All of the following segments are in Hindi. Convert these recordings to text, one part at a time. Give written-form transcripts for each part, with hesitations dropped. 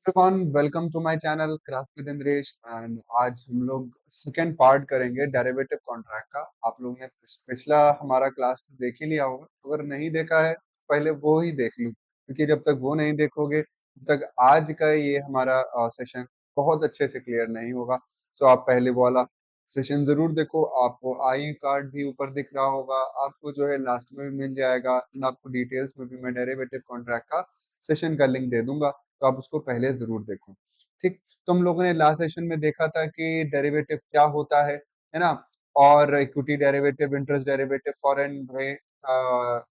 Everyone, welcome to my channel crack with Indresh. And आज हम लोग सेकेंड पार्ट करेंगे डेरिवेटिव कॉन्ट्रैक्ट का। आप लोगों ने पिछला हमारा क्लास तो देख ही लिया होगा। अगर नहीं देखा है तो पहले वो ही देख लो, क्योंकि जब तक वो नहीं देखोगे तब तक आज का ये हमारा सेशन बहुत अच्छे से क्लियर नहीं होगा। सो आप पहले वो वाला सेशन जरूर देखो। आपको आई कार्ड भी ऊपर दिख रहा होगा, आपको जो है लास्ट में भी मिल जाएगा। एंड आपको डिटेल्स में भी मैं डेरिवेटिव कॉन्ट्रैक्ट का सेशन का लिंक दे दूंगा, तो आप उसको पहले जरूर देखो। ठीक। तो हम लोगों ने लास्ट सेशन में देखा था कि डेरिवेटिव क्या होता है ना। और equity derivative, interest derivative, foreign rate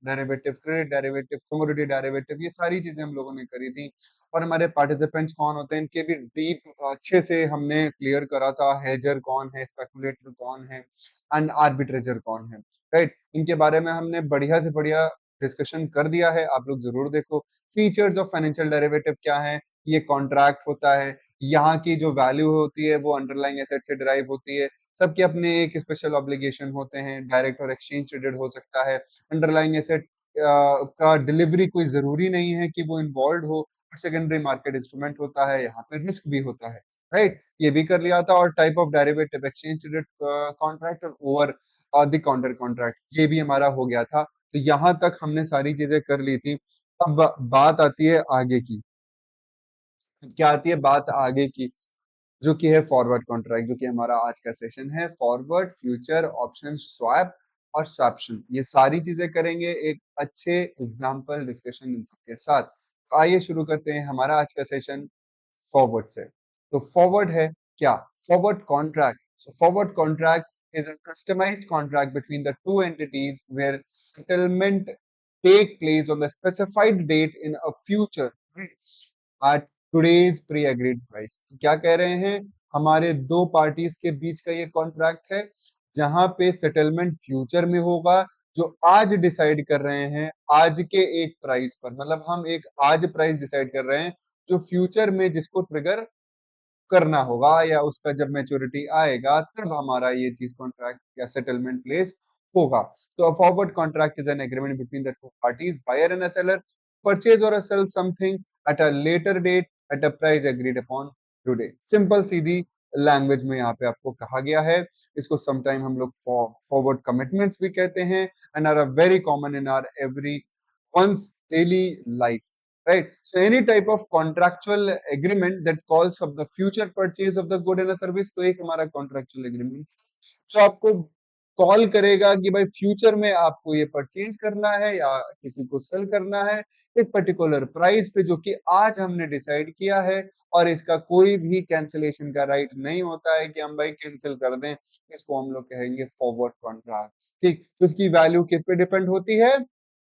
derivative, credit derivative, commodity derivative, ये सारी चीजें हम लोगों ने करी थी। और हमारे पार्टिसिपेंट्स कौन होते हैं इनके भी डीप अच्छे से हमने क्लियर करा था। हेजर कौन है, स्पेकुलेटर कौन है, एंड आर्बिट्रेजर कौन है। राइट, इनके बारे में हमने बढ़िया से बढ़िया डिस्कशन कर दिया है। आप लोग जरूर देखो। फीचर्स ऑफ फाइनेंशियल डेरिवेटिव क्या है। ये कॉन्ट्रैक्ट होता है। यहाँ की जो वैल्यू होती है वो अंडरलाइंग एसेट से डिराइव होती है। सबके अपने एक स्पेशल ऑब्लिगेशन होते हैं। डायरेक्ट और एक्सचेंज ट्रेडेड हो सकता है। अंडरलाइंग एसेट का डिलीवरी कोई जरूरी नहीं है कि वो इन्वॉल्व हो। सेकेंडरी मार्केट इंस्ट्रूमेंट होता है, यहाँ पे रिस्क भी होता है। राइट, ये भी कर लिया था। और type of derivative, exchange traded contract और ओवर द काउंटर कॉन्ट्रैक्ट, ये भी हमारा हो गया था। तो यहाँ तक हमने सारी चीजें कर ली थी। अब बात आती है आगे की। क्या आती है बात आगे की, जो कि है फॉरवर्ड कॉन्ट्रैक्ट, जो कि हमारा आज का सेशन है। फॉरवर्ड, फ्यूचर, ऑप्शन, स्वैप और स्वैप्शन, ये सारी चीजें करेंगे एक अच्छे एग्जाम्पल डिस्कशन इन सबके साथ। तो आइए शुरू करते हैं हमारा आज का सेशन फॉरवर्ड से। तो फॉरवर्ड है क्या? Forward contract, so forward contract is a customized contract between the two entities where settlement take place on the specified date in a future at today's pre-agreed price। तो क्या कह रहे हैं, हमारे दो पार्टीज के बीच का ये कॉन्ट्रैक्ट है जहां पे सेटलमेंट फ्यूचर में होगा, जो आज डिसाइड कर रहे हैं आज के एक प्राइस पर। मतलब हम एक आज प्राइस डिसाइड कर रहे हैं जो फ्यूचर में जिसको ट्रिगर करना होगा, या उसका जब मैच्योरिटी आएगा तब हमारा ये चीज कॉन्ट्रैक्ट या सेटलमेंट प्लेस होगा। तो a forward contract is an agreement between the two parties, buyer and a seller, purchase और sell something at a later date at a price agreed upon today. Simple सीधी लैंग्वेज में यहाँ पे आपको कहा गया है। इसको समटाइम हम लोग फॉरवर्ड कमिटमेंट्स भी कहते हैं, and are very common in our every one's daily life, right? So any type of contractual agreement that calls for the future purchase of the good and a service, तो एक हमारा contractual agreement जो आपको कॉल करेगा कि भाई फ्यूचर में आपको ये परचेज करना है या किसी को सेल करना है एक पर्टिकुलर प्राइस पे, जो कि आज हमने डिसाइड किया है। और इसका कोई भी कैंसिलेशन का राइट नहीं होता है कि हम भाई कैंसिल कर दें। इसको हम लोग कहेंगे फॉरवर्ड कॉन्ट्रैक्ट। ठीक, तो इसकी वैल्यू किस पे डिपेंड होती है?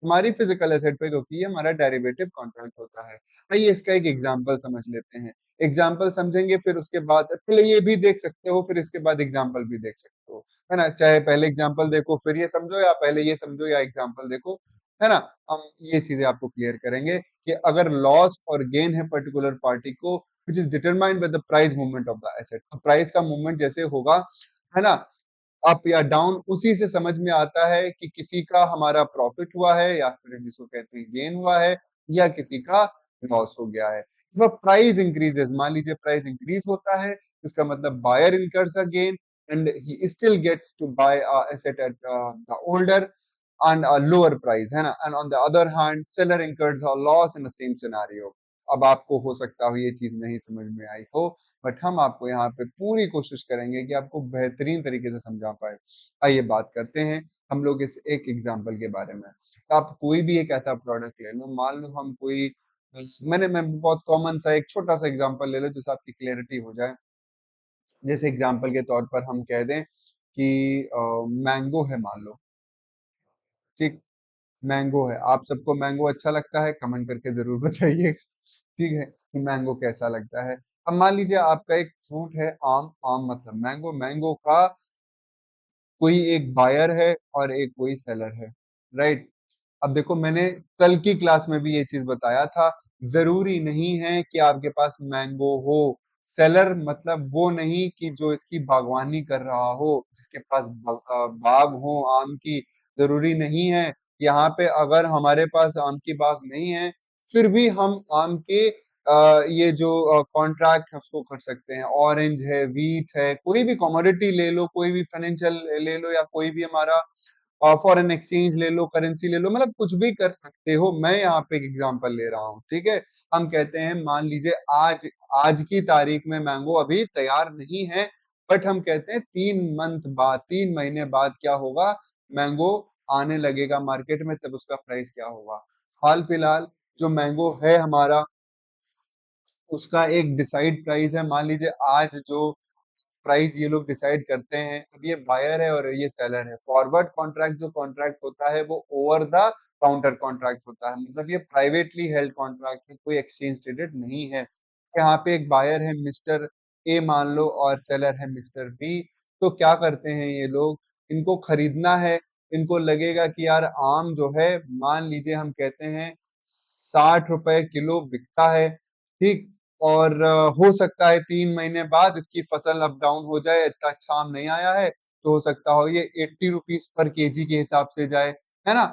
हमारी फिजिकल एसेट पे, क्योंकि ये हमारा डेरिवेटिव कॉन्ट्रैक्ट होता है। आइए इसका एक एग्जांपल समझ लेते हैं। एग्जाम्पल समझेंगे, फिर उसके बाद पहले ये भी देख सकते हो, फिर इसके बाद एग्जाम्पल भी देख सकते हो, है ना। चाहे पहले एग्जाम्पल देखो फिर ये समझो, या पहले ये समझो या एग्जाम्पल देखो, है ना। हम ये चीजें आपको क्लियर करेंगे कि अगर लॉस और गेन है पर्टिकुलर पार्टी को, which is determined by the price movement of the asset. तो प्राइस का मूवमेंट जैसे होगा, है ना, अप या डाउन, उसी से समझ में आता है कि किसी का हमारा प्रॉफिट हुआ है, या फिर जिसको कहते हैं गेन हुआ है, या किसी का लॉस हो गया है। वह प्राइस इंक्रीजेस, मान लीजिए प्राइस इंक्रीज होता है, इसका मतलब buyer incurs a gain and he still gets to buy a asset at the older and a lower price, है ना। and on the other hand seller incurs a loss in the same scenario। अब आपको हो सकता हो ये चीज नहीं समझ में आई हो, बट हम आपको यहाँ पे पूरी कोशिश करेंगे कि आपको बेहतरीन तरीके से समझा पाए। आइए बात करते हैं हम लोग इस एक एग्जाम्पल के बारे में। तो आप कोई भी एक ऐसा प्रोडक्ट ले लो, मान लो हम कोई, मैं बहुत कॉमन सा एक छोटा सा एग्जांपल ले लो जिससे आपकी क्लैरिटी हो जाए। जैसे एग्जांपल के तौर पर हम कह दें कि मैंगो है, मान लो। ठीक, मैंगो है। आप सबको मैंगो अच्छा लगता है? कमेंट करके जरूर बताइए। ठीक है, कि मैंगो कैसा लगता है। अब मान लीजिए आपका एक फ्रूट है आम। आम मतलब मैंगो। मैंगो का कोई एक बायर है और एक कोई सेलर है, राइट। अब देखो, मैंने कल की क्लास में भी ये चीज बताया था, जरूरी नहीं है कि आपके पास मैंगो हो। सेलर मतलब वो नहीं कि जो इसकी बागवानी कर रहा हो, जिसके पास बाग हो आम की। जरूरी नहीं है। यहाँ पे अगर हमारे पास आम की बाग नहीं है, फिर भी हम आम के ये जो कॉन्ट्रैक्ट है उसको कर सकते हैं। ऑरेंज है, वीट है, कोई भी कमोडिटी ले लो, कोई भी फाइनेंशियल ले लो, या कोई भी हमारा फॉरेन एक्सचेंज ले लो, करेंसी ले लो, मतलब कुछ भी कर सकते हो। मैं यहाँ पे एक एग्जांपल ले रहा हूँ, ठीक है। हम कहते हैं, मान लीजिए आज आज की तारीख में मैंगो अभी तैयार नहीं है, बट हम कहते हैं 3 मंथ बाद, 3 महीने बाद क्या होगा, मैंगो आने लगेगा मार्केट में, तब उसका प्राइस क्या होगा। हाल फिलहाल जो मैंगो है हमारा, उसका एक डिसाइड प्राइस है। मान लीजिए आज जो प्राइस ये लोग डिसाइड करते हैं, अब ये बायर है और ये सेलर है। फॉरवर्ड कॉन्ट्रैक्ट जो कॉन्ट्रैक्ट होता है वो ओवर द काउंटर कॉन्ट्रैक्ट होता है, मतलब ये प्राइवेटली हेल्ड कॉन्ट्रैक्ट है, कोई एक्सचेंज ट्रेडेड नहीं है। यहाँ पे एक बायर है मिस्टर ए मान लो, और सेलर है मिस्टर बी। तो क्या करते हैं ये लोग, इनको खरीदना है, इनको लगेगा कि यार आम जो है, मान लीजिए हम कहते हैं 60 रुपए किलो बिकता है, ठीक। और हो सकता है 3 महीने बाद इसकी फसल अप डाउन हो जाए, इतना अच्छा आम नहीं आया है, तो हो सकता हो ये 80 रुपीज पर केजी के हिसाब से जाए, है ना।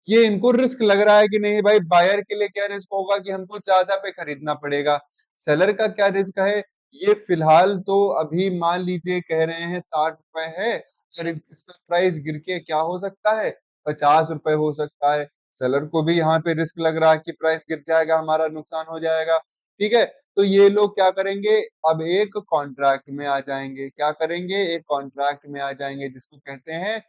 ये इनको रिस्क लग रहा है कि नहीं भाई, बायर के लिए क्या रिस्क होगा कि हमको ज्यादा पे खरीदना पड़ेगा। सेलर का क्या रिस्क है, ये फिलहाल तो अभी मान लीजिए कह रहे हैं 60 रुपए है, और इसका प्राइस गिर के क्या हो सकता है, 50 रुपए हो सकता है। सेलर को भी यहाँ पे रिस्क लग रहा है कि प्राइस गिर जाएगा, हमारा नुकसान हो जाएगा, ठीक है। तो ये लोग क्या करेंगे, अब एक कॉन्ट्रैक्ट में आ जाएंगे, क्या करेंगे, एक कॉन्ट्रैक्ट में आ जाएंगे जिसको कहते हैं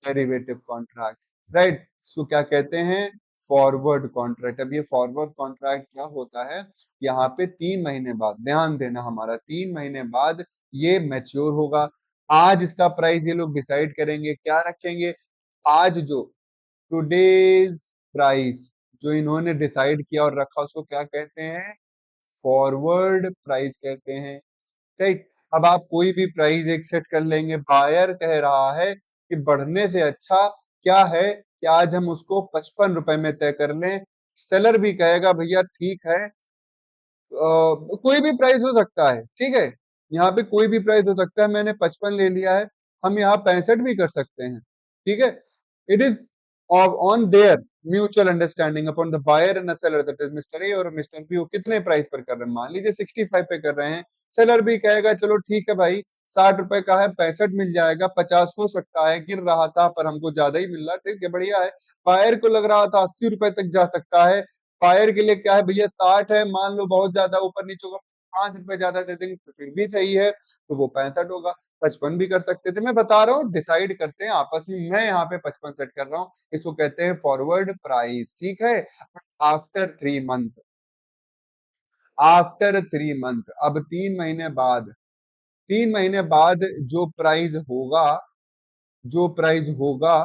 डेरिवेटिव कॉन्ट्रैक्ट, राइट। इसको क्या कहते हैं, फॉरवर्ड कॉन्ट्रैक्ट। अब ये फॉरवर्ड कॉन्ट्रैक्ट क्या होता है, यहाँ पे 3 महीने बाद, ध्यान देना, हमारा 3 महीने बाद ये मैच्योर होगा। आज इसका प्राइस ये लोग डिसाइड करेंगे, क्या रखेंगे, आज जो टुडेज प्राइस जो इन्होंने डिसाइड किया और रखा, उसको क्या कहते हैं, फॉरवर्ड प्राइस कहते हैं, राइट। अब आप कोई भी प्राइस एक सेट कर लेंगे, बायर कह रहा है कि बढ़ने से अच्छा क्या है कि आज हम उसको 55 रुपए में तय कर लें। सेलर भी कहेगा भैया ठीक है, कोई भी प्राइस हो सकता है, ठीक है। यहाँ पे कोई भी प्राइस हो सकता है, मैंने 55 ले लिया है, हम यहाँ 65 भी कर सकते हैं, ठीक है। It is on their mutual understanding upon the buyer and the seller, that is mister A और मिस्टर बी, वो कितने प्राइस पर कर रहे हैं, मान लीजिए 65 पे कर रहे हैं। सेलर भी कहेगा चलो ठीक है भाई, 60 रुपए का है, 65 मिल जाएगा, 50 हो सकता है, गिर रहा था पर हमको ज्यादा ही मिल रहा, ठीक है, बढ़िया है। बायर को लग रहा था 80 रुपए तक जा सकता है, फायर के लिए क्या है भैया, 60 है, मान लो बहुत ज्यादा ऊपर नीचे होगा, 5 रुपए ज्यादा दे देंगे तो फिर भी सही है, तो वो 65 होगा। 55 भी कर सकते थे, मैं बता रहा हूँ डिसाइड करते हैं आपस में, मैं यहाँ पे 55 सेट कर रहा हूँ, इसको कहते हैं फॉरवर्ड प्राइस, ठीक है। आफ्टर 3 मंथ, आफ्टर 3 मंथ, अब 3 महीने बाद, 3 महीने बाद जो प्राइस होगा, जो प्राइस होगा,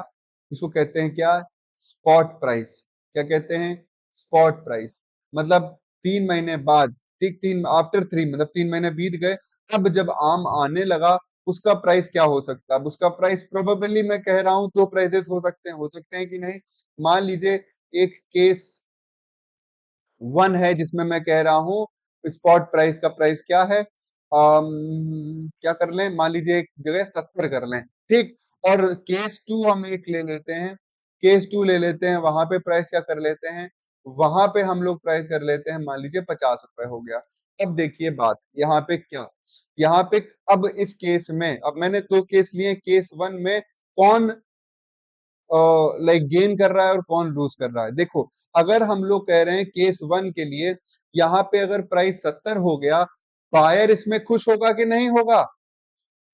इसको कहते हैं क्या, स्पॉट प्राइस। क्या कहते हैं, स्पॉट प्राइस। मतलब 3 महीने बाद, ठीक, तीन आफ्टर 3, मतलब 3 महीने बीत गए, अब जब आम आने लगा, उसका प्राइस क्या हो सकता है, अब उसका प्राइस प्रोबेबली मैं कह रहा हूं 2 प्राइसेस हो सकते हैं कि नहीं। मान लीजिए एक केस 1 है जिसमें मैं कह रहा हूँ स्पॉट प्राइस का प्राइस क्या है, क्या कर लें, मान लीजिए एक जगह 70 कर लें, ठीक। और केस 2 हम एक ले लेते हैं, केस 2 ले लेते हैं, वहां पे प्राइस क्या कर लेते हैं, वहां पे हम लोग प्राइस कर लेते हैं, मान लीजिए 50 रुपए हो गया। अब देखिए बात यहाँ पे क्या, यहाँ पे अब इस केस में, अब मैंने 2 केस लिए, केस 1 में कौन लाइक गेन कर रहा है और कौन लूज कर रहा है। देखो, अगर हम लोग कह रहे हैं केस 1 के लिए, यहाँ पे अगर प्राइस 70 हो गया, बायर इसमें खुश होगा कि नहीं होगा,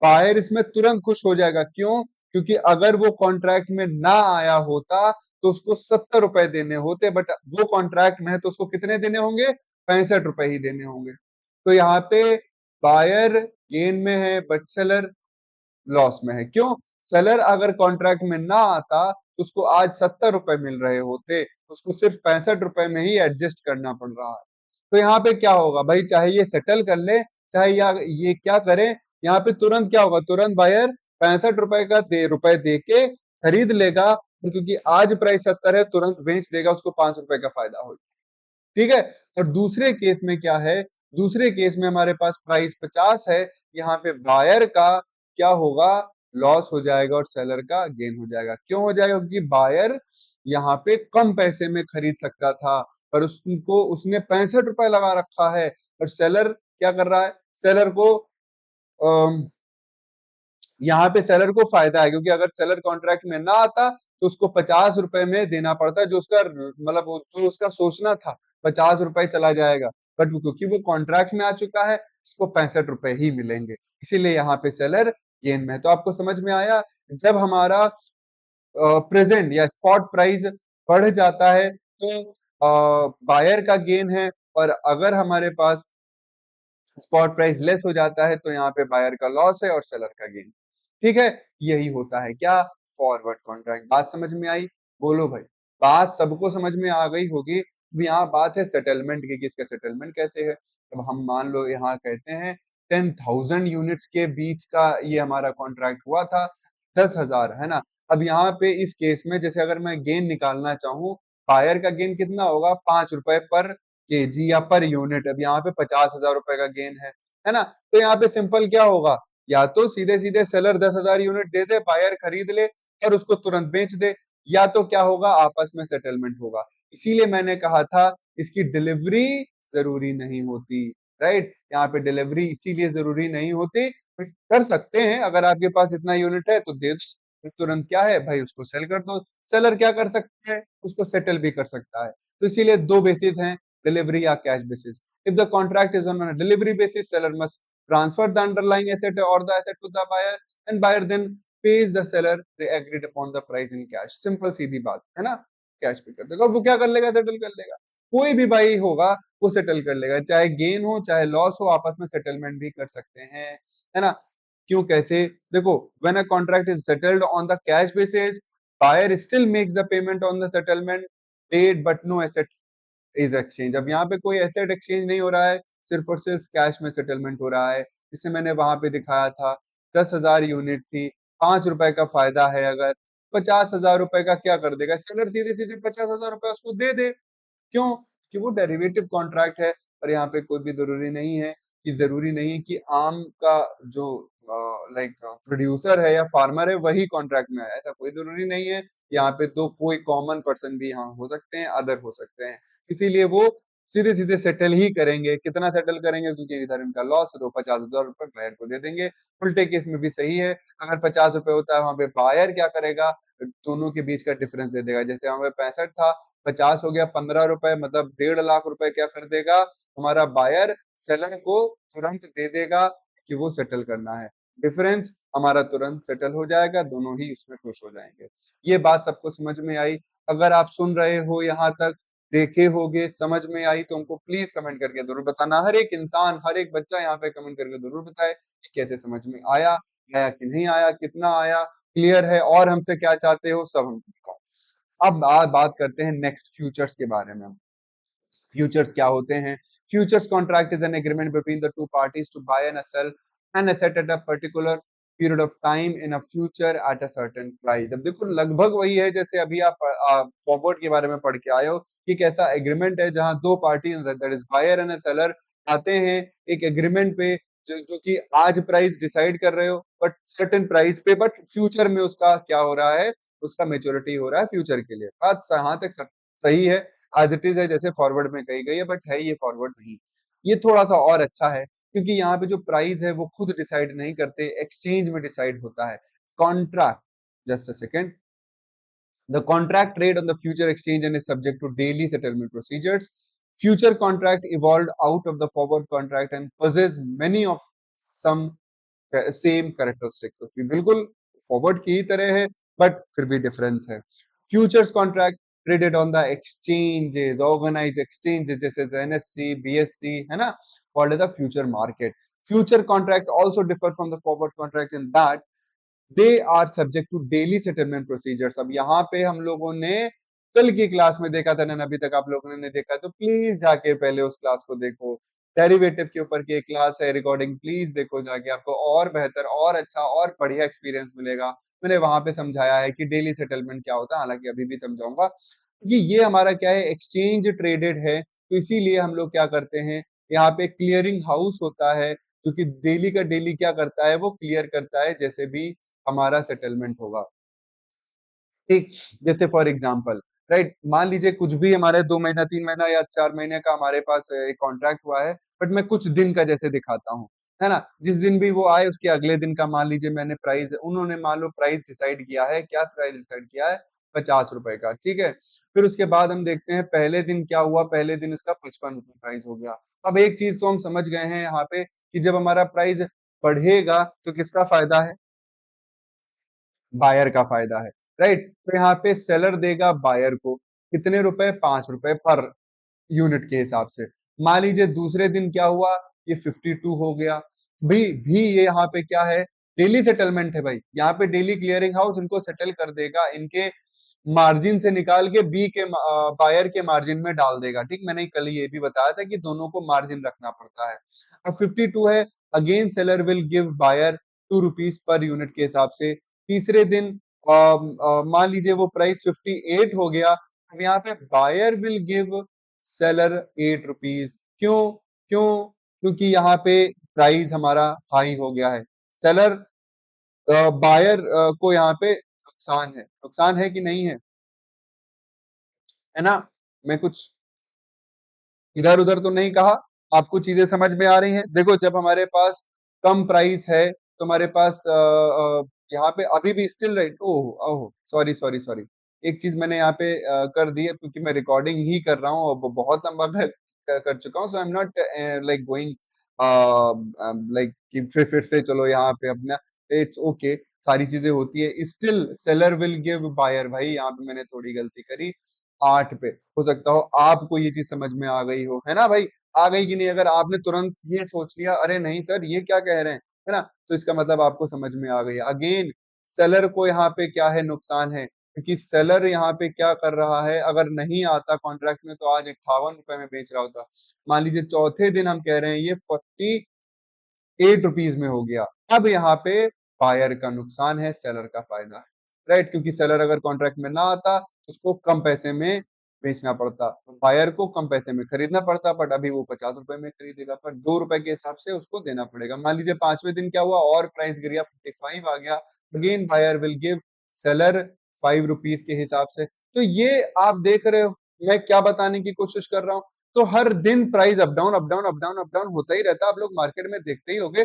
बायर इसमें तुरंत खुश हो जाएगा, क्यों, क्योंकि अगर वो कॉन्ट्रैक्ट में ना आया होता तो उसको 70 रुपए देने होते, बट वो कॉन्ट्रैक्ट में है तो उसको कितने देने होंगे, 65 रुपए ही देने होंगे। तो यहाँ पे बायर गेन में है, बट सेलर लॉस में है, क्यों, सेलर अगर कॉन्ट्रैक्ट में ना आता तो उसको आज 70 रुपए मिल रहे होते, उसको सिर्फ 65 रुपए में ही एडजस्ट करना पड़ रहा है। तो यहाँ पे क्या होगा भाई, चाहे ये सेटल कर ले, चाहे या ये क्या करे, यहाँ पे तुरंत क्या होगा, तुरंत बायर 65 रुपए का रुपए दे के खरीद लेगा, क्योंकि आज प्राइस 70 है, तुरंत बेच देगा, उसको 5 रुपए का फायदा हो, ठीक है। और दूसरे केस में क्या है, दूसरे केस में हमारे पास प्राइस 50 है, यहाँ पे बायर का क्या होगा, लॉस हो जाएगा और सेलर का गेन हो जाएगा। क्यों हो जाएगा, क्योंकि बायर यहाँ पे कम पैसे में खरीद सकता था, पर उसको उसने 65 रुपए लगा रखा है। और सेलर क्या कर रहा है, सेलर को यहाँ पे सेलर को फायदा है, क्योंकि अगर सेलर कॉन्ट्रैक्ट में ना आता तो उसको 50 रुपए में देना पड़ता है, जो उसका मतलब जो उसका सोचना था 50 रुपए चला जाएगा। बट क्योंकि वो कॉन्ट्रैक्ट में आ चुका है, उसको 65 रुपए ही मिलेंगे, इसीलिए यहाँ पे सेलर गेन में है। तो आपको समझ में आया, जब हमारा प्रेजेंट या स्पॉट प्राइस बढ़ जाता है तो बायर का गेन है, और अगर हमारे पास स्पॉट प्राइस लेस हो जाता है तो यहाँ पे बायर का लॉस है और सेलर का गेन। ठीक है, यही होता है क्या, फॉरवर्ड कॉन्ट्रैक्ट। बात समझ में आई? बोलो भाई, बात सबको समझ में आ गई होगी। अब यहाँ बात है सेटलमेंट की, किसका सेटलमेंट कैसे है। अब हम मान लो यहाँ कहते हैं 10,000 यूनिट्स के बीच का ये हमारा कॉन्ट्रैक्ट हुआ था, 10,000 है ना। अब यहाँ पे इस केस में जैसे अगर मैं गेन निकालना चाहूँ, बायर का गेन कितना होगा, 5 रुपए पर केजी या पर यूनिट। अब यहाँ पे 50,000 रुपए का गेन है ना। तो यहाँ पे सिंपल क्या होगा, या तो सीधे सीधे सेलर 10,000 यूनिट दे दे, बायर खरीद ले और उसको तुरंत बेच दे, या तो क्या होगा, आपस में सेटलमेंट होगा। इसीलिए मैंने कहा था इसकी डिलीवरी जरूरी नहीं होती, राइट। यहाँ पे डिलीवरी इसीलिए जरूरी नहीं होती, कर सकते हैं अगर आपके पास इतना यूनिट है तो दे दो, फिर तुरंत क्या है भाई, उसको सेल कर दो। सेलर क्या कर सकता है, उसको सेटल भी कर सकता है। तो इसीलिए दो बेसिस हैं, डिलीवरी या cash basis. If the contract is on delivery basis, seller must transfer the underlying asset और the asset to the buyer, and buyer then pays the seller they agreed upon the price in cash। Simple सीधी बात है ना, कैश पे कर देगा। वो क्या कर लेगा, सेटल कर लेगा। कोई भी भाई होगा वो सेटल कर लेगा, चाहे गेन हो चाहे लॉस हो, आपस में सेटलमेंट भी कर सकते हैं, है ना। क्यों, कैसे, देखो, when a contract is settled on the cash basis, buyer still makes the payment on the settlement date but no asset is exchange. अब यहाँ पे कोई एसेट एक्सचेंज नहीं हो रहा है, सिर्फ और सिर्फ कैश में सेटलमेंट हो रहा है। जिसे मैंने वहां पे दिखाया था, 10,000 यूनिट थी, 5 रुपए का फायदा है, अगर 50,000 रुपए का क्या कर देगा सेलर, सीधे सीधे 50,000 रुपए उसको दे दे। क्यों, कि वो डेरिवेटिव कॉन्ट्रैक्ट है। और यहाँ पे कोई भी जरूरी नहीं है, कि जरूरी नहीं है कि आम का जो लाइक प्रोड्यूसर है या फार्मर है वही कॉन्ट्रैक्ट में है, ऐसा कोई जरूरी नहीं है। यहाँ पे तो कोई कॉमन पर्सन भी यहाँ हो सकते हैं, अदर हो सकते हैं। इसीलिए वो सीधे सीधे सेटल ही करेंगे। कितना सेटल करेंगे, क्योंकि इधर इनका लॉस है तो 50,000 रुपए बायर को दे देंगे। उल्टे केस में भी सही है, अगर 50 रुपए होता है वहां पे बायर क्या करेगा, दोनों के बीच का डिफरेंस दे देगा। जैसे वहां पे 65 था, 50 हो गया 15 रुपए, मतलब 1.5 लाख रुपए क्या कर देगा हमारा बायर, सेलर को तुरंत दे देगा कि वो सेटल करना है। डिफरेंस हमारा तुरंत सेटल हो जाएगा, दोनों ही उसमें खुश हो जाएंगे। ये बात सबको समझ में आई? अगर आप सुन रहे हो यहाँ तक, देखे होगे, समझ में आई तो हमको प्लीज कमेंट करके जरूर बताना। हर एक इंसान, हर एक बच्चा यहाँ पे कमेंट करके जरूर बताए कि कैसे समझ में आया, आया कि नहीं आया, कितना आया, क्लियर है, और हमसे क्या चाहते हो, सब हमको बताओ। अब बात करते हैं नेक्स्ट फ्यूचर्स के बारे में। फ्यूचर्स क्या होते हैं? Futures contract is an agreement between the two parties to buy and sell an asset at a particular period of time in a future at a certain price. अब देखो, लगभग वही है जैसे अभी आप फॉरवर्ड के बारे में पढ़ के आए हो, कि एक ऐसा एग्रीमेंट है जहां दो party, that is buyer and seller, आते हैं एक एग्रीमेंट पे, जो कि आज प्राइस डिसाइड कर रहे हो बट सर्टेन प्राइस पे, बट फ्यूचर में उसका क्या हो रहा है, उसका मेच्योरिटी हो रहा है फ्यूचर के लिए। बात यहाँ तक सही है, एज इट इज है जैसे फॉरवर्ड में कही गई है, बट है ये फॉरवर्ड नहीं। ये थोड़ा सा और अच्छा है, क्योंकि यहाँ पे जो प्राइस है वो खुद डिसाइड नहीं करते, एक्सचेंज में डिसाइड होता है। Contract, just a second, the contract trade on the future exchange and is subject to daily settlement procedures. Future contract evolved out of the forward contract and possess many of some same characteristics. बिल्कुल फॉरवर्ड की ही तरह है, बट फिर भी डिफरेंस है। Futures contract traded on the exchanges, organised exchanges जैसे एनएससी, बीएससी, है ना, called the future market. Future contract also differ from the forward contract in that they are subject to daily settlement procedures. अब यहाँ पे हम लोगों ने कल की क्लास में देखा था ना, अभी तक आप लोगों ने नहीं देखा तो प्लीज जाके पहले उस क्लास को देखो। डेरिवेटिव के ऊपर की एक क्लास है, रिकॉर्डिंग प्लीज देखो जाके, आपको और बेहतर और अच्छा और बढ़िया एक्सपीरियंस मिलेगा। मैंने वहां पे समझाया है कि डेली सेटलमेंट क्या होता है, हालांकि अभी भी समझाऊंगा, क्योंकि ये हमारा क्या है, एक्सचेंज ट्रेडेड है, तो इसीलिए हम लोग क्या करते हैं, यहाँ पे क्लियरिंग हाउस होता है, क्योंकि डेली का डेली क्या करता है, वो क्लियर करता है जैसे भी हमारा सेटलमेंट होगा। ठीक, जैसे फॉर एग्जाम्पल राइट। मान लीजिए कुछ भी हमारे 2 महीना 3 महीना या 4 महीने का हमारे पास एक कॉन्ट्रैक्ट हुआ है, बट मैं कुछ दिन का जैसे दिखाता हूँ, है ना। जिस दिन भी वो आए उसके अगले दिन का मान लीजिए मैंने प्राइस, उन्होंने मान लो प्राइस डिसाइड किया है, क्या प्राइस डिसाइड किया है, 50 रुपए का, ठीक है। फिर उसके बाद हम देखते हैं पहले दिन क्या हुआ, पहले दिन उसका 55 रुपए प्राइस हो गया। अब एक चीज तो हम समझ गए हैं यहाँ पे कि जब हमारा प्राइस बढ़ेगा तो किसका फायदा है, बायर का फायदा है, राइट। तो यहाँ पे सेलर देगा बायर को कितने रुपए, 5 रुपए पर यूनिट के हिसाब से। मान लीजिए दूसरे दिन क्या हुआ, ये 52 हो गया। भी ये यहाँ पे क्या है, डेली सेटलमेंट है भाई, यहाँ पे डेली क्लियरिंग हाउस इनको सेटल कर देगा, इनके मार्जिन से निकाल के बी के बायर के मार्जिन में डाल देगा, ठीक। मैंने कल ये भी बताया था कि दोनों को मार्जिन रखना पड़ता है। अब 52 है, again seller will give buyer 2 rupees per unit के हिसाब से। तीसरे दिन मान लीजिए वो प्राइस 58 हो गया, अब यहाँ पे buyer will give seller 8 rupees. क्यों, क्यों, क्योंकि यहाँ पे प्राइस हमारा हाई हो गया है। सेलर बायर को यहाँ पे नुकसान है कि नहीं है ना। मैं कुछ इधर उधर तो नहीं कहा, आपको चीजें समझ में आ रही हैं। देखो जब हमारे पास कम प्राइस है तो हमारे पास यहाँ पे अभी भी स्टिल राइट, ओह ओह सॉरी सॉरी सॉरी, एक चीज मैंने यहाँ पे कर दी है, क्योंकि मैं रिकॉर्डिंग ही कर रहा हूँ और बहुत लंबा कर चुका हूँ, so I am not like going like कि फिर से चलो यहाँ पे अपना, इट्स ओके, सारी चीजें होती है। Still seller will give buyer, भाई यहाँ पे मैंने थोड़ी गलती करी, 8 पे। हो सकता हो आपको ये चीज समझ में आ गई हो, है ना भाई। आ गई कि नहीं, अगर आपने तुरंत ये सोच लिया अरे नहीं सर ये क्या कह रहे हैं, है ना, तो इसका मतलब आपको समझ में आ गई। अगेन सेलर को यहाँ पे क्या है, नुकसान है, क्योंकि सेलर यहाँ पे क्या कर रहा है, अगर नहीं आता कॉन्ट्रैक्ट में तो आज 58 रुपए में बेच रहा होता। मान लीजिए चौथे दिन हम कह रहे हैं ये 48 रुपीज में हो गया। अब यहाँ पे बायर का नुकसान है, सेलर का फायदा है, राइट। क्योंकि सेलर अगर कॉन्ट्रैक्ट में ना आता तो उसको कम पैसे में बेचना पड़ता, बायर को कम पैसे में खरीदना पड़ता, बट अभी वो 50 रुपए में खरीदेगा, पर 2 रुपए के हिसाब से उसको देना पड़ेगा। मान लीजिए पांचवें दिन क्या हुआ, और प्राइस गिर गया, 55 आ गया, again buyer will give seller 5 rupees के हिसाब से। तो ये आप देख रहे हो मैं क्या बताने की कोशिश कर रहा हूँ। तो हर दिन price up down up down up down up down होता ही रहता है, आप लोग मार्केट में देखते ही होंगे।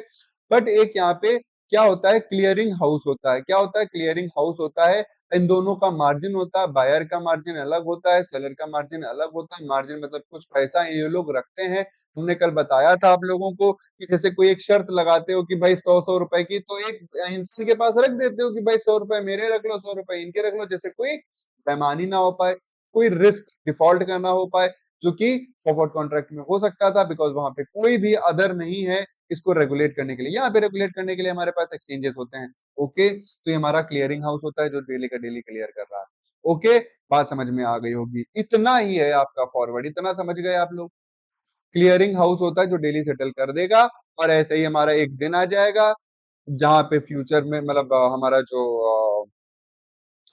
बट एक यहाँ पे क्या होता है, क्लियरिंग हाउस होता है। क्या होता है, क्लियरिंग हाउस होता है। इन दोनों का मार्जिन होता है, बायर का मार्जिन अलग होता है, सेलर का मार्जिन अलग होता है। मार्जिन मतलब कुछ पैसा ये लोग रखते हैं। हमने कल बताया था आप लोगों को कि जैसे कोई एक शर्त लगाते हो कि भाई 100 100 रुपए की, तो एक इंसान के पास रख देते हो कि भाई 100 रुपए मेरे रख लो, 100 रुपए इनके रख लो, जैसे कोई बेईमानी ना हो पाए, कोई रिस्क डिफॉल्ट करना हो पाए, जो कि फॉरवर्ड कॉन्ट्रैक्ट में हो सकता था, बिकॉज वहां पे कोई भी अदर नहीं है इसको रेगुलेट करने के लिए। यहाँ पे रेगुलेट करने के लिए हमारे पास एक्सचेंजेस होते हैं, ओके। तो ये हमारा क्लियरिंग हाउस होता है जो डेली का डेली क्लियर कर रहा है, ओके। बात समझ में आ गई होगी, इतना ही है आपका फॉरवर्ड, इतना समझ गए आप लोग। क्लियरिंग हाउस होता है जो डेली सेटल कर देगा, और ऐसे ही हमारा एक दिन आ जाएगा जहां पे फ्यूचर में मतलब हमारा जो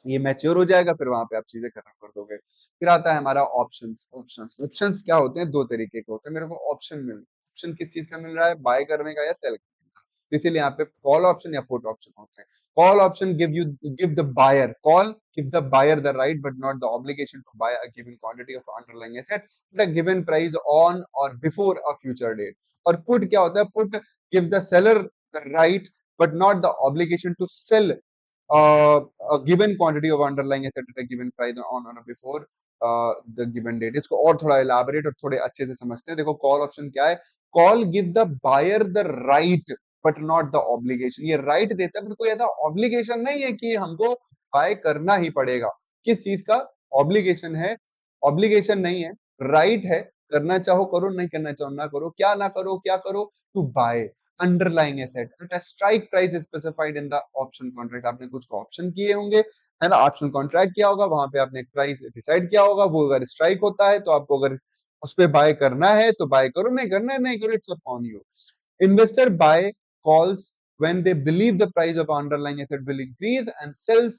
ये मैच्योर हो जाएगा, फिर वहां पे आप चीजें खत्म कर दोगे। फिर आता है हमारा ऑप्शंस। ऑप्शंस ऑप्शंस क्या होते हैं, दो तरीके के होते हैं। मेरे को ऑप्शन मिल, ऑप्शन किस चीज का मिल रहा है, बाय करने का या सेल करने का। तो इसीलिए यहाँ पे कॉल ऑप्शन या पुट ऑप्शन होते हैं। Call option give the buyer, call give the buyer the right but not the obligation to buy a given quantity of underlying asset at a given price on or before a future date. और पुट क्या होता है, put gives the seller the right but not the obligation to sell a given quantity of underlying asset at a given price on or before the given date। इसको और थोड़ा elaborate और थोड़े अच्छे से समझते हैं। देखो कॉल ऑप्शन क्या है, call give the buyer the right but not the obligation. ये राइट देता है पर कोई ऐसा ऑब्लिगेशन नहीं है कि हमको बाय करना ही पड़ेगा। किस चीज का ऑब्लिगेशन है, ऑब्लिगेशन नहीं है, राइट है। करना चाहो करो, नहीं करना चाहो ना करो। क्या ना करो, क्या करो, to buy underlying asset at a strike price specified in the option contract. आपने कुछ ऑप्शन किए होंगे, है ना, ऑप्शन कॉन्ट्रैक्ट किया होगा, वहां पे आपने एक प्राइस डिसाइड किया होगा, वो अगर स्ट्राइक होता है तो आपको अगर उस पे बाय करना है तो बाय करो, नहीं करना है नहीं करो, it's upon you. Investor buy calls when they believe the price of underlying asset will increase and sells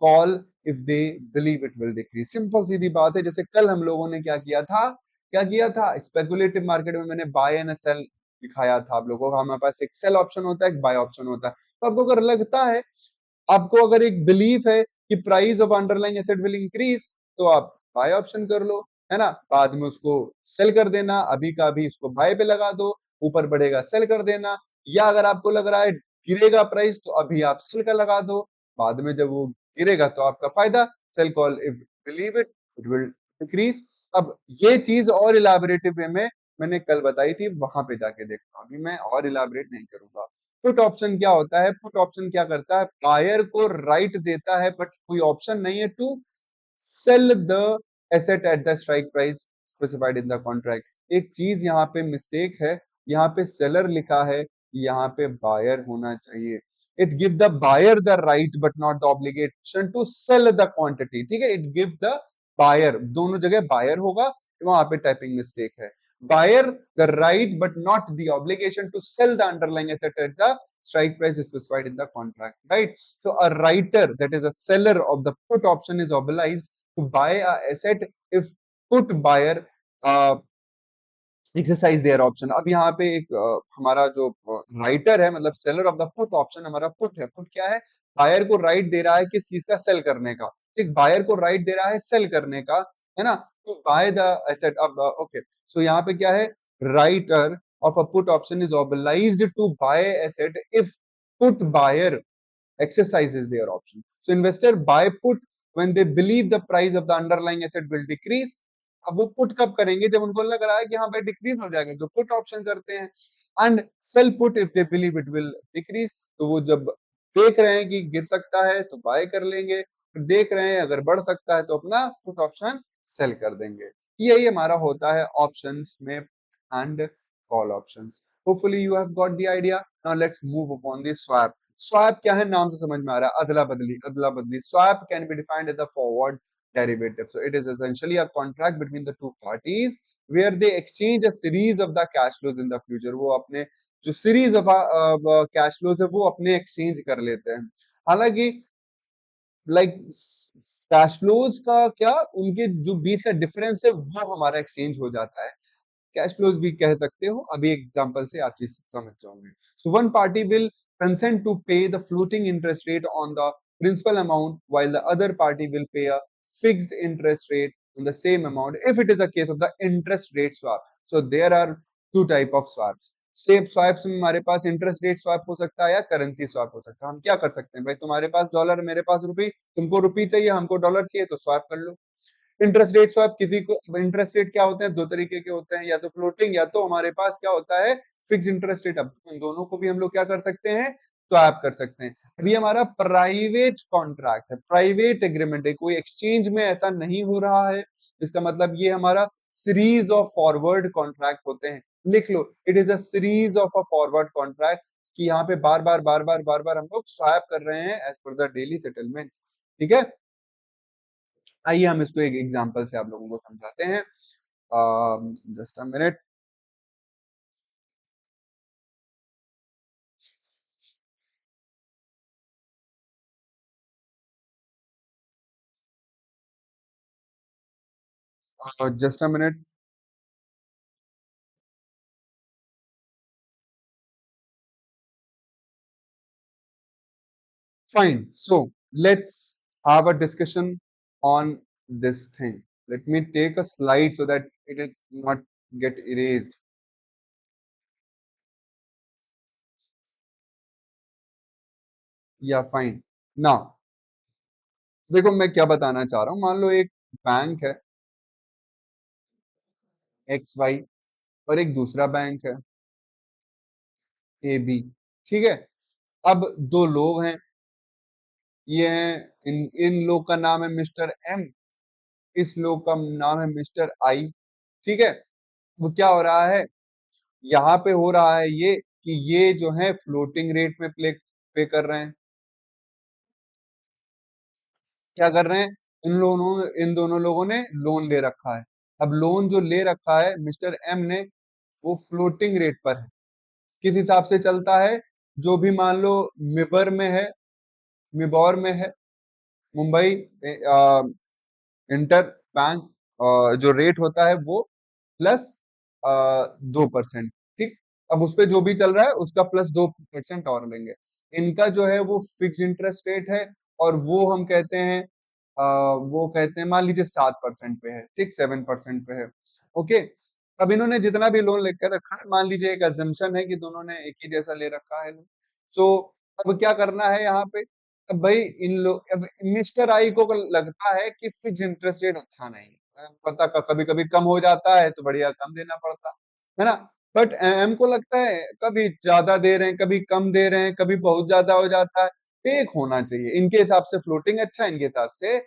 call if they believe it will decrease। Simple सीधी बात है। जैसे कल हम लोगों ने क्या किया था, क्या किया था, स्पेकुलेटिव मार्केट में मैंने बाय एंड सेल दिखाया था आप लोगों को। हमारे पास एक सेल ऑप्शन होता है, एक बाय ऑप्शन होता है। तो आपको अगर लगता है, आपको अगर एक बिलीफ है कि price of underlying asset will increase, तो आप बाय ऑप्शन कर लो, है ना, बाद में उसको सेल कर देना, अभी का अभी इसको बाय पे लगा दो, ऊपर बढ़ेगा सेल कर देना, या अगर आपको लग रहा है गिरेगा प्राइस तो अभी आप सेल का लगा दो, बाद में जब वो गिरेगा तो आपका फायदा, sell call if believe it will decrease. अब ये चीज और इलाबोरेटिव वे में मैंने कल बताई थी, वहां पे जाके देखना, अभी मैं और इलाबोरेट नहीं करूंगा। पुट ऑप्शन क्या होता है? पुट ऑप्शन क्या करता है? बायर को राइट देता है, बट कोई ऑप्शन नहीं है to sell the asset at the strike price specified in the contract. एक चीज यहाँ पे मिस्टेक है, यहाँ पे सेलर लिखा है, यहाँ पे बायर होना चाहिए। It give the buyer the right but not the obligation to sell the quantity, ठीक है, इट गिव द बायर, दोनों जगह बायर होगा, वहां पे टाइपिंग मिस्टेक है। Buyer the right but not the obligation to sell the underlying asset at the strike price is specified in the contract, right? So a writer, that is a seller of the put option, is obliged to buy a asset if put buyer uh, exercise their option. अब यहाँ पे एक हमारा जो राइटर है, मतलब seller of the put option हमारा पुट है। पुट क्या है? बायर को राइट दे रहा है किस चीज का? सेल करने का। ठीक, बायर को राइट दे रहा है सेल करने का, है ना, टू बाय द एसेट। अब ओके, सो यहाँ पे क्या है? Writer of a put option is obliged to buy asset if put buyer exercises their option. So investor buy put when they believe the price of the underlying asset will decrease. अब वो पुट कब करेंगे? जब उनको लग रहा है कि हाँ भाई डिक्रीज हो जाएगा, तो पुट ऑप्शन करते हैं। And sell put if they believe it will decrease, तो वो जब देख रहे हैं कि गिर सकता है तो बाय कर लेंगे, फिर देख रहे हैं अगर बढ़ सकता है तो अपना पुट ऑप्शन सेल कर देंगे। यही हमारा होता है ऑप्शंस में and call options. Hopefully you have got the idea. Now let's move upon the swap. Swap क्या है? नाम से समझ में आ रहा है, अदला बदली, अदला बदली। Swap can be defined as a forward derivative. So it is essentially a contract between the two parties where they exchange a series of the cash flows in the future. वो अपने जो सीरीज ऑफ कैश फ्लोज है वो अपने एक्सचेंज कर लेते हैं। हालांकि लाइक कैश फ्लोज का क्या, उनके जो बीच का डिफरेंस है वो हमारा एक्सचेंज हो जाता है। कैश फ्लोज भी कह सकते हो, अभी एग्जांपल से आप चीज समझ जाओगे। So one party will consent to pay the floating interest rate on the principal amount while the other party will pay a fixed interest rate on the same amount if it is a case of the interest rate swap. So there are two type of swaps. Same swaps में हमारे पास इंटरेस्ट रेट स्वैप हो सकता है या करेंसी स्वैप हो सकता है। हम क्या कर सकते हैं भाई, तुम्हारे पास डॉलर, मेरे पास रुपी, तुमको रुपी चाहिए, हमको डॉलर चाहिए, तो स्वैप कर लो। इंटरेस्ट रेट स्वैप किसी को, इंटरेस्ट रेट क्या होते हैं? दो तरीके के होते हैं, या तो फ्लोटिंग या तो हमारे पास क्या होता है? Fix interest rate. अब इन दोनों को भी हम लोग क्या कर सकते हैं? स्वैप कर सकते हैं। अभी हमारा प्राइवेट कॉन्ट्रैक्ट है, प्राइवेट एग्रीमेंट है, कोई एक्सचेंज में ऐसा नहीं हो रहा है। इसका मतलब ये हमारा सीरीज ऑफ फॉरवर्ड कॉन्ट्रैक्ट होते हैं। लिख लो, it is a series of a forward contract, कि यहाँ पे बार बार बार बार बार बार हम लोग स्वैप कर रहे हैं as per the daily settlement. ठीक है, आइए हम इसको एक एग्जांपल से आप लोगों को समझाते हैं। Just a minute. Just a minute. Fine, so let's have a discussion on this thing. Let me take a slide so that it is not get erased. Yeah fine, now देखो मैं क्या बताना चाह रहा हूँ। मान लो एक बैंक है एक्स वाई, और एक दूसरा बैंक है ए बी। ठीक है, अब दो लोग हैं, ये हैं, इन इन लोग का नाम है मिस्टर एम, इस लोग का नाम है मिस्टर आई। ठीक है, वो क्या हो रहा है? यहाँ पे हो रहा है ये कि ये जो है फ्लोटिंग रेट में पे कर रहे हैं। क्या कर रहे हैं? इन दोनों लोगों ने लोन ले रखा है। अब लोन जो ले रखा है मिस्टर एम ने, वो फ्लोटिंग रेट पर है। किस हिसाब से चलता है? जो भी मान लो मिबर में है, मिबोर में है, मुंबई इंटर बैंक जो रेट होता है वो प्लस 2%। ठीक, अब उस पे जो भी चल रहा है उसका प्लस 2% और लेंगे। इनका जो है वो फिक्स इंटरेस्ट रेट है, और वो हम कहते हैं वो कहते हैं मान लीजिए 7% पे है, ठीक, 7% पे है। ओके, अब इन्होंने जितना भी लोन लेकर रखा है, मान लीजिए एक अजम्पशन है कि दोनों ने एक ही जैसा ले रखा है। सो अब क्या करना है यहाँ पे? अब भाई इन लोग, अब मिस्टर आई को लगता है कि फिक्स इंटरेस्ट रेट अच्छा नहीं है, पता कभी कभी कम हो जाता है तो बढ़िया कम देना पड़ता है ना। बट एम को लगता है कभी ज्यादा दे रहे हैं, कभी कम दे रहे हैं, कभी बहुत ज्यादा हो जाता है, तो एक होना चाहिए। इनके हिसाब से फ्लोटिंग अच्छा, इनके हिसाब से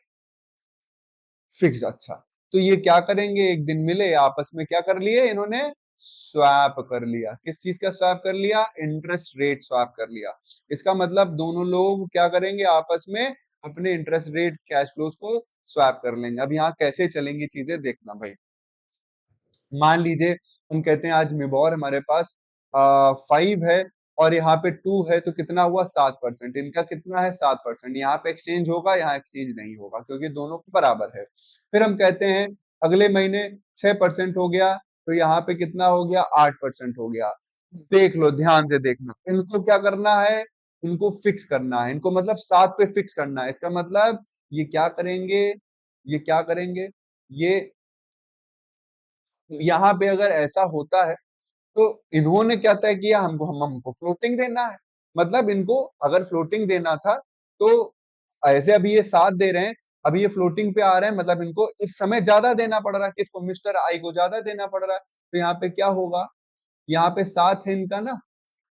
फिक्स अच्छा। तो ये क्या करेंगे, एक दिन मिले, आपस में क्या कर लिए इन्होंने, स्वैप कर लिया। किस चीज का स्वैप कर लिया? इंटरेस्ट रेट स्वैप कर लिया। इसका मतलब दोनों लोग क्या करेंगे, आपस में अपने इंटरेस्ट रेट कैश फ्लोज को स्वैप कर लेंगे। अब यहाँ कैसे चलेंगी चीजें देखना भाई। मान लीजिए हम कहते हैं आज मिबोर हमारे पास 5 है और यहाँ पे 2 है, तो कितना हुआ, 7%। इनका कितना है, 7%। यहाँ पे एक्सचेंज होगा, यहाँ एक्सचेंज नहीं होगा क्योंकि दोनों बराबर है। फिर हम कहते हैं अगले महीने 6% हो गया, तो यहाँ पे कितना हो गया, 8% हो गया। देख लो, ध्यान से देखना, इनको क्या करना है, इनको फिक्स करना है। इनको मतलब 7 पे फिक्स करना है। इसका मतलब ये क्या करेंगे, ये क्या करेंगे, ये यहाँ पे अगर ऐसा होता है तो इन्होंने क्या तय किया, हमको फ्लोटिंग देना है। मतलब इनको अगर फ्लोटिंग देना था तो ऐसे अभी ये 7 दे रहे हैं, अभी ये फ्लोटिंग पे आ रहे हैं, मतलब इनको इस समय ज्यादा देना पड़ रहा है, किसको, मिस्टर आई को ज्यादा देना पड़ रहा है। तो यहाँ पे क्या होगा, यहाँ पे 7 है इनका ना,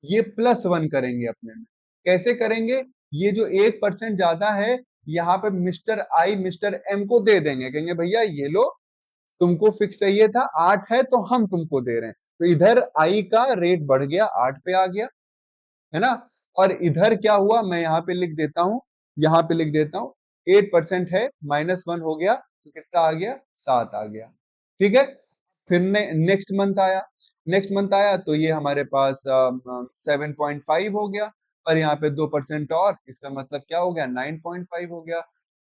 ये +1 करेंगे अपने में। कैसे करेंगे, ये जो 1% ज्यादा है, यहाँ पे मिस्टर आई मिस्टर एम को दे देंगे, कहेंगे भैया ये लो, तुमको फिक्स चाहिए था 8 है तो हम तुमको दे रहे हैं। तो इधर आई का रेट बढ़ गया, 8 पे आ गया, है ना। और इधर क्या हुआ, मैं यहाँ पे लिख देता हूँ, यहाँ पे लिख देता हूँ, 8% है, -1 हो गया, तो कितना आ गया, 7 आ गया। ठीक है। फिर नेक्स्ट मंथ आया, नेक्स्ट मंथ आया तो ये हमारे पास 7.5 हो गया, और यहाँ पे 2% और, इसका मतलब क्या हो गया, 9.5 हो गया।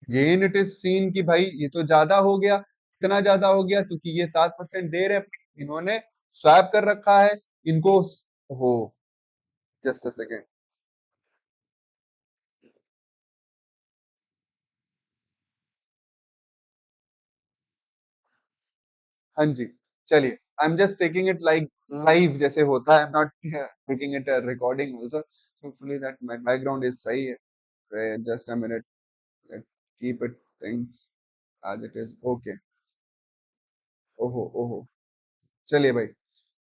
गेन इट इज सीन कि भाई ये तो ज्यादा हो गया। इतना ज्यादा हो गया क्योंकि ये 7% दे रहे, इन्होंने स्वैप कर रखा है इनको। हो, जस्ट अ सेकेंड। हाँ जी, चलिए, I am just taking it like live जैसे होता है, not taking it recording also, hopefully that my background is सही है। Just a minute, let keep it things as it is. Okay. ओहो ओहो, चलिए भाई।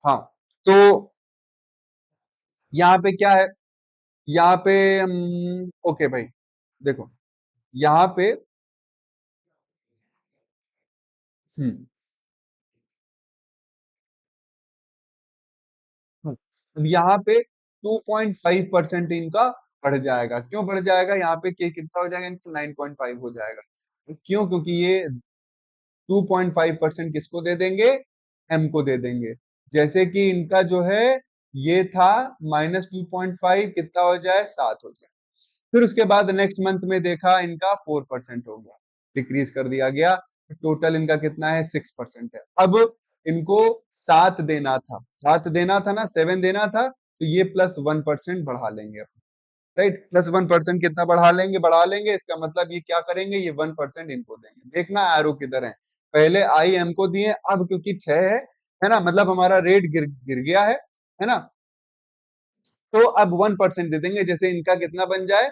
हाँ, तो यहाँ पे क्या है, यहाँ पे ओके भाई, देखो यहाँ पे, हम्म अब यहाँ पे 2.5% इनका बढ़ जाएगा। क्यों बढ़ जाएगा, यहाँ पे कितना हो जाएगा, इनसे 9.5 हो जाएगा। क्यों, क्योंकि ये 2.5% किसको दे देंगे, एम को दे देंगे। जैसे कि इनका जो है ये था -2.5, कितना हो जाए, 7 हो जाए। फिर उसके बाद नेक्स्ट मंथ में देखा इनका 4% हो गया, डिक्रीज कर दिया गया। टोटल इनका कितना है, 6% है। अब इनको 7 देना था, 7 देना था ना, 7 देना था, तो ये +1% बढ़ा लेंगे। राइट, +1% कितना बढ़ा लेंगे, बढ़ा लेंगे, इसका मतलब ये क्या करेंगे, ये 1% इनको देंगे। देखना एरो किधर है, पहले आई एम को दिए, अब क्योंकि 6 है ना, मतलब हमारा रेट गिर गिर गया है ना, तो अब 1% दे देंगे। जैसे इनका कितना बन जाए,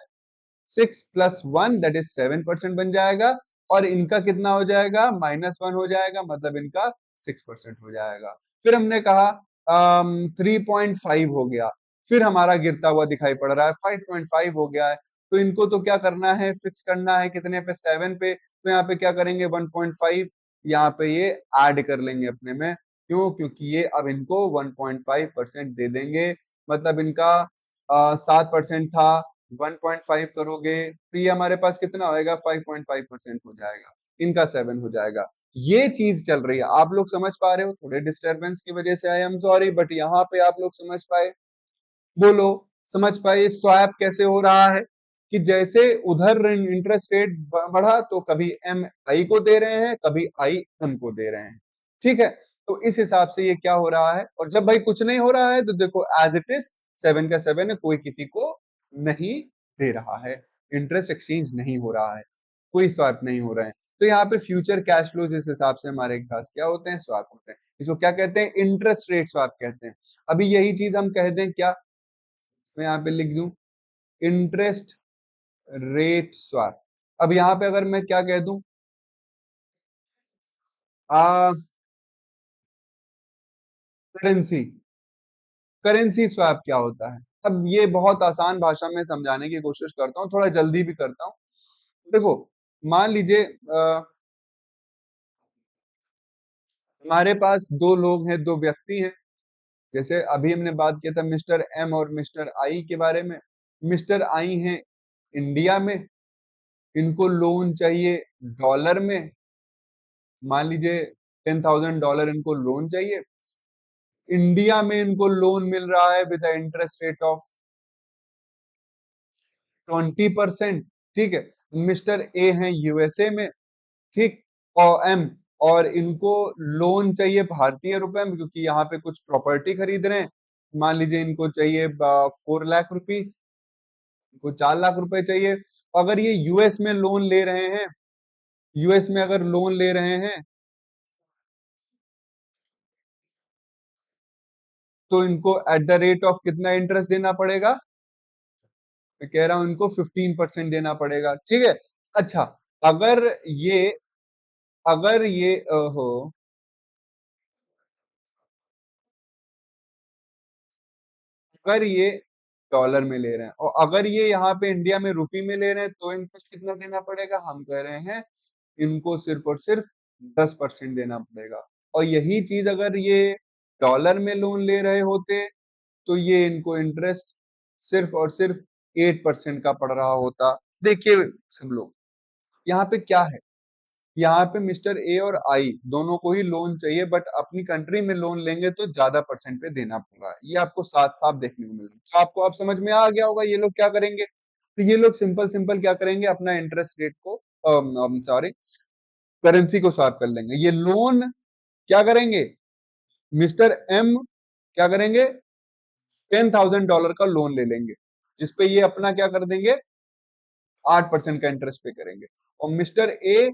6 + 1 दैट इज 7% बन जाएगा, और इनका कितना हो जाएगा, -1 हो जाएगा, मतलब इनका 6% हो जाएगा। फिर हमने कहा 3.5 हो गया, फिर हमारा गिरता हुआ दिखाई पड़ रहा है, 5.5 हो गया है। तो इनको तो क्या करना है, फिक्स करना है, कितने पे, 7 पे। तो यहाँ पे क्या करेंगे, 1.5 यहाँ पे ये ऐड कर लेंगे अपने में। क्यों, क्योंकि ये अब इनको 1.5% दे देंगे। मतलब इनका 7% था, 1.5 करोगे तो ये हमारे पास कितना होएगा, 5.5% हो जाएगा, इनका 7 हो जाएगा। ये चीज चल रही है, आप लोग समझ पा रहे हो, थोड़े डिस्टरबेंस की वजह से आई एम सॉरी, बट यहाँ पे आप लोग समझ पाए, बोलो, समझ पाए स्वैप कैसे हो रहा है, कि जैसे उधर इंटरेस्ट रेट बढ़ा तो कभी एम आई को दे रहे हैं, कभी आई एम को दे रहे हैं। ठीक है, तो इस हिसाब से ये क्या हो रहा है। और जब भाई कुछ नहीं हो रहा है तो देखो एज इट इज, 7 का 7 है, कोई किसी को नहीं दे रहा है, इंटरेस्ट एक्सचेंज नहीं हो रहा है। कोई स्वैप नहीं हो रहे हैं। तो यहाँ पे फ्यूचर कैश फ्लो जिस हिसाब से हमारे पास क्या होते हैं, स्वैप होते हैं। इसको क्या कहते हैं, इंटरेस्ट रेट स्वैप कहते हैं। अभी यही चीज हम कह दें क्या, मैं यहाँ पे लिख दूं इंटरेस्ट रेट स्वैप। अब यहाँ पे अगर मैं क्या कह दूं, आ करेंसी, करेंसी स्वैप क्या होता है। अब ये बहुत आसान भाषा में समझाने की कोशिश करता हूँ, थोड़ा जल्दी भी करता हूँ। देखो, मान लीजिए हमारे पास दो लोग हैं, दो व्यक्ति हैं। जैसे अभी हमने बात किया था मिस्टर एम और मिस्टर आई के बारे में। मिस्टर आई हैं इंडिया में, इनको लोन चाहिए डॉलर में। मान लीजिए $10,000 इनको लोन चाहिए। इंडिया में इनको लोन मिल रहा है विद इंटरेस्ट रेट ऑफ 20%। ठीक है। मिस्टर ए हैं यूएसए में, ठीक, और एम, और इनको लोन चाहिए भारतीय रुपए में, क्योंकि यहाँ पे कुछ प्रॉपर्टी खरीद रहे हैं। मान लीजिए इनको चाहिए 4 लाख रुपीस, इनको 4 लाख रुपए चाहिए। अगर ये यूएस में लोन ले रहे हैं, यूएस में अगर लोन ले रहे हैं, तो इनको एट द रेट ऑफ कितना इंटरेस्ट देना पड़ेगा, मैं कह रहा हूं इनको 15% देना पड़ेगा। ठीक है। अच्छा, अगर ये अगर ये हो, अगर ये डॉलर में ले रहे हैं और अगर ये यहाँ पे इंडिया में रुपी में ले रहे हैं, तो इंटरेस्ट कितना देना पड़ेगा, हम कह रहे हैं इनको सिर्फ और सिर्फ 10% देना पड़ेगा। और यही चीज अगर ये डॉलर में लोन ले रहे होते, तो ये इनको इंटरेस्ट सिर्फ और सिर्फ 8% का पड़ रहा होता। देखिए सब लोग, यहाँ पे क्या है, यहाँ पे मिस्टर ए और आई दोनों को ही लोन चाहिए, बट अपनी कंट्री में लोन लेंगे तो ज्यादा परसेंट पे देना पड़ रहा है। ये आपको साफ साफ देखने को मिल रहा है। तो आपको अब समझ में आ गया होगा ये लोग क्या करेंगे। तो ये लोग सिंपल सिंपल क्या करेंगे, अपना इंटरेस्ट रेट को, सॉरी, करेंसी को स्वैप कर लेंगे। ये लोन क्या करेंगे, मिस्टर एम क्या करेंगे, $10,000 का लोन ले लेंगे, जिसपे ये अपना क्या कर देंगे, 8% का इंटरेस्ट पे करेंगे। और मिस्टर ए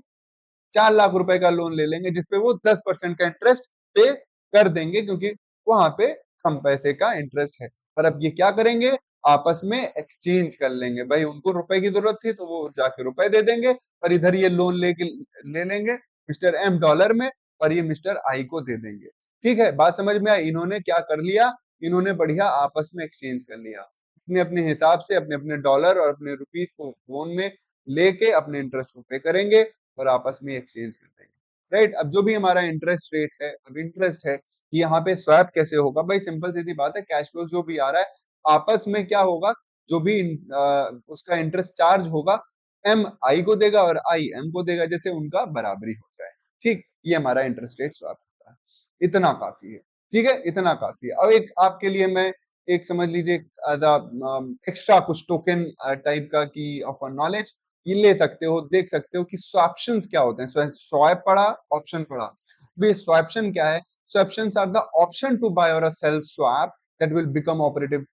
4 लाख रुपए का लोन ले लेंगे, जिसपे वो 10% का इंटरेस्ट पे कर देंगे, क्योंकि वहां पे कम पैसे का इंटरेस्ट है। पर अब ये क्या करेंगे, आपस में एक्सचेंज कर लेंगे। भाई उनको रुपए की जरूरत थी तो वो जाके रुपए दे देंगे, पर इधर ये लोन लेके ले लेंगे मिस्टर एम डॉलर में, और ये मिस्टर आई को दे देंगे। ठीक है, बात समझ में आई। इन्होंने क्या कर लिया, इन्होंने बढ़िया आपस में एक्सचेंज कर लिया, अपने अपने हिसाब से अपने अपने डॉलर और अपने रुपीस को लोन में लेके अपने इंटरेस्ट को पे करेंगे और आपस में एक्सचेंज कर देंगे। राइट। अब जो भी हमारा इंटरेस्ट रेट है, अब इंटरेस्ट है, यहाँ पे स्वैप कैसे होगा, भाई सिंपल सीधी बात है, कैश फ्लो जो भी आ रहा है आपस में क्या होगा, जो भी उसका इंटरेस्ट चार्ज होगा, एम आई को देगा और आई एम को देगा, जैसे उनका बराबरी हो जाए। ठीक, ये हमारा इंटरेस्ट रेट स्वैप होता है। इतना काफी है। ठीक है, इतना काफी है। अब एक आपके लिए मैं एक समझ लीजिए एक्स्ट्रा कुछ टोकन टाइप का की ऑफ नॉलेज ये ले सकते हो, देख सकते हो कि स्वैप्शंस क्या होते हैं। स्वैप पढ़ा, ऑप्शन पढ़ा। ये स्वैप्शन क्या है, swaptions are the option to buy or sell swap that will become operative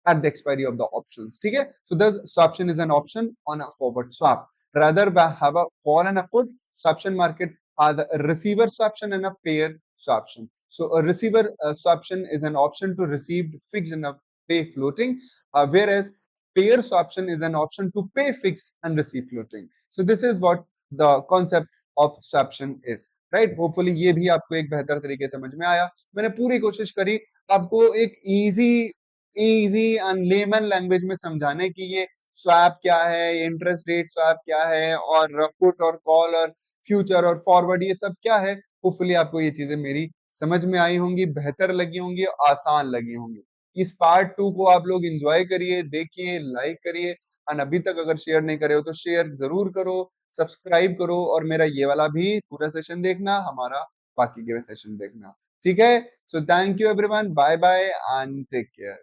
at the expiry of the options. ठीक है, so the swaption is an option on a forward swap. Rather than have a call and a put, swaption market are the receiver swaption and a pair swaption. So a receiver swaption is an option to receive fixed and a pay floating, whereas pair swaption is an option to pay fixed and receive floating. So this is what the concept of swaption is. Right, hopefully ये भी आपको एक बेहतर तरीके से समझ में आया। मैंने पूरी कोशिश करी आपको एक easy easy and layman language में समझाने की, ये स्वैप क्या है, इंटरेस्ट रेट स्वैप क्या है, और पुट और कॉल और फ्यूचर और फॉरवर्ड ये सब क्या है। होपफुली आपको ये चीजें मेरी समझ में आई होंगी, बेहतर लगी होंगी, आसान लगी होंगी। इस पार्ट 2 को आप लोग एंजॉय करिए, देखिए, लाइक करिए, और अभी तक अगर शेयर नहीं करे हो तो शेयर जरूर करो, सब्सक्राइब करो, और मेरा ये वाला भी पूरा सेशन देखना, हमारा बाकी के सेशन देखना। ठीक है, so thank you everyone, bye bye and take care.